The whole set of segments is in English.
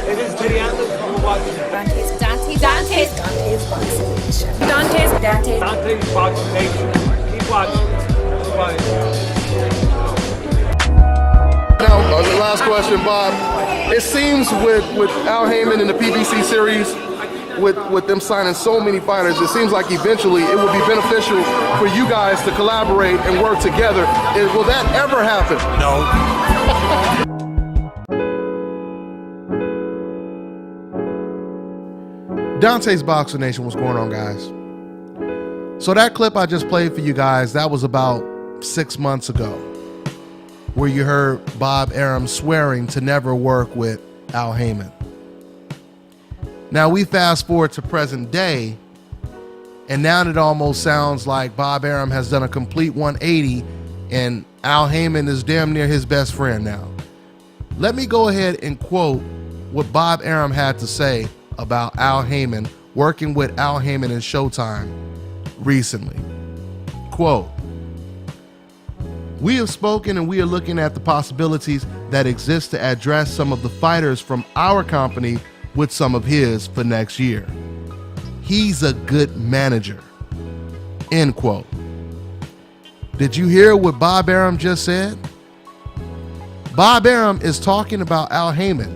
It is Mariana you're watching. Dante's Boxing Nation. Keep watching. Keep watching. Now, the last question, Bob. It seems with Al Haymon in the PBC series, with them signing so many fighters, it seems like eventually it would be beneficial for you guys to collaborate and work together. Will that ever happen? No. Dante's Boxing Nation, what's going on, guys? So that clip I just played for you guys, that was about 6 months ago, where you heard Bob Arum swearing to never work with Al Haymon. Now we fast forward to present day, and now it almost sounds like Bob Arum has done a complete 180 and Al Haymon is damn near his best friend now. Let me go ahead and quote what Bob Arum had to say about Al Haymon working with Al Haymon and Showtime recently. Quote, "We have spoken and we are looking at the possibilities that exist to address some of the fighters from our company with some of his for next year. He's a good manager." End quote. Did you hear what Bob Arum just said? Bob Arum is talking about Al Haymon.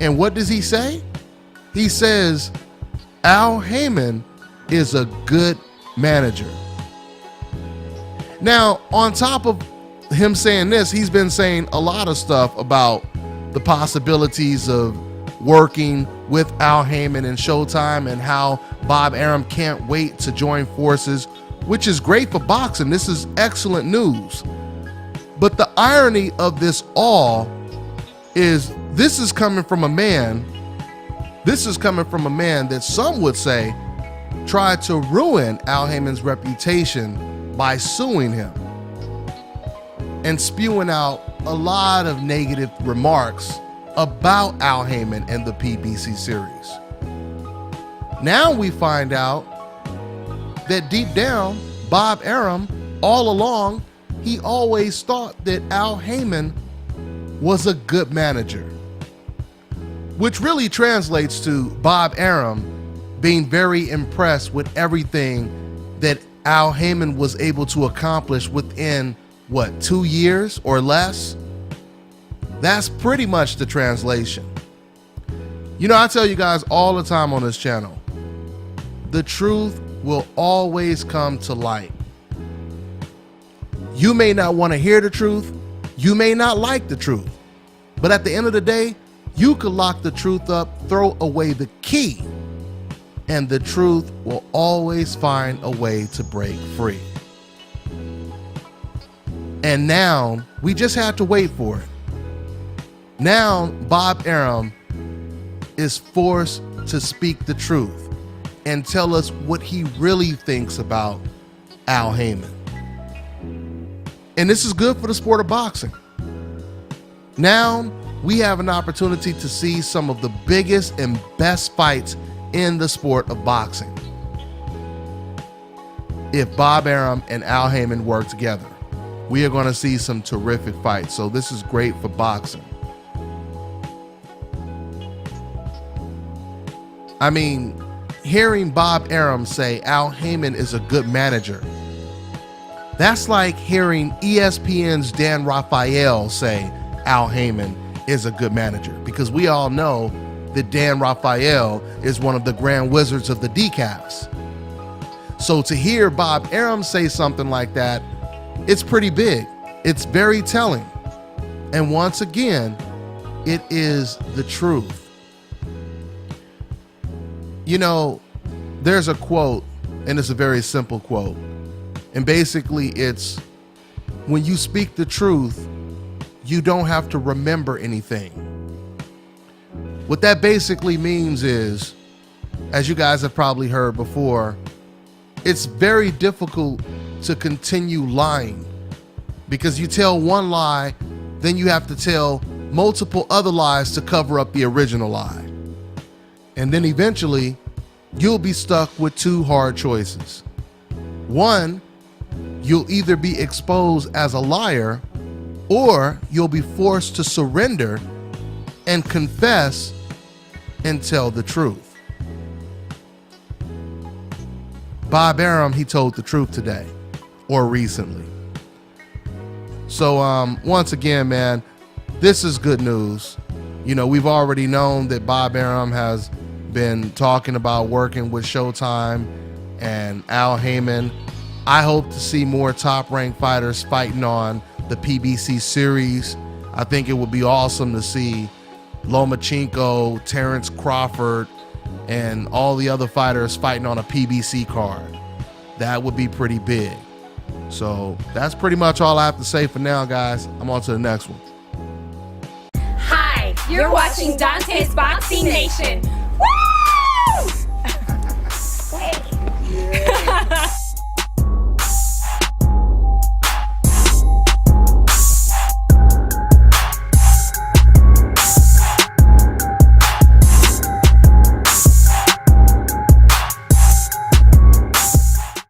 And what does he say? He says Al Haymon is a good manager. Now, on top of him saying this, he's been saying a lot of stuff about the possibilities of working with Al Haymon and Showtime and how Bob Arum can't wait to join forces, which is great for boxing. This is excellent news. But the irony of this all is this is coming from a man that some would say tried to ruin Al Haymon's reputation by suing him and spewing out a lot of negative remarks about Al Haymon and the PBC series. Now we find out that deep down, Bob Arum, all along, he always thought that Al Haymon was a good manager, which really translates to Bob Arum being very impressed with everything that Al Haymon was able to accomplish within, 2 years or less? That's pretty much the translation. You know, I tell you guys all the time on this channel, the truth will always come to light. You may not want to hear the truth, you may not like the truth, but at the end of the day, you could lock the truth up, throw away the key, and the truth will always find a way to break free. And now, we just have to wait for it. Now, Bob Arum is forced to speak the truth and tell us what he really thinks about Al Haymon. And this is good for the sport of boxing. Now, we have an opportunity to see some of the biggest and best fights in the sport of boxing if Bob Arum and Al Haymon work together. We are going to see some terrific fights. So this is great for boxing. I mean, hearing Bob Arum say Al Haymon is a good manager, that's like hearing ESPN's Dan Raphael say Al Haymon is a good manager, because we all know that Dan Raphael is one of the grand wizards of the decafs. So to hear Bob Arum say something like that, it's pretty big. It's very telling. And once again, it is the truth. You know, there's a quote, and it's a very simple quote. And basically it's, when you speak the truth, you don't have to remember anything. What that basically means is, as you guys have probably heard before, it's very difficult to continue lying, because you tell one lie, then you have to tell multiple other lies to cover up the original lie. And then eventually, you'll be stuck with two hard choices. One, you'll either be exposed as a liar, or you'll be forced to surrender and confess and tell the truth. Bob Arum, he told the truth today or recently. So once again, man, this is good news. You know, we've already known that Bob Arum has been talking about working with Showtime and Al Haymon. I hope to see more top-ranked fighters fighting on the PBC series. I think it would be awesome to see Lomachenko, Terrence Crawford, and all the other fighters fighting on a PBC card. That would be pretty big. So that's pretty much all I have to say for now, guys. I'm on to the next one. Hi, you're watching Dante's Boxing Nation.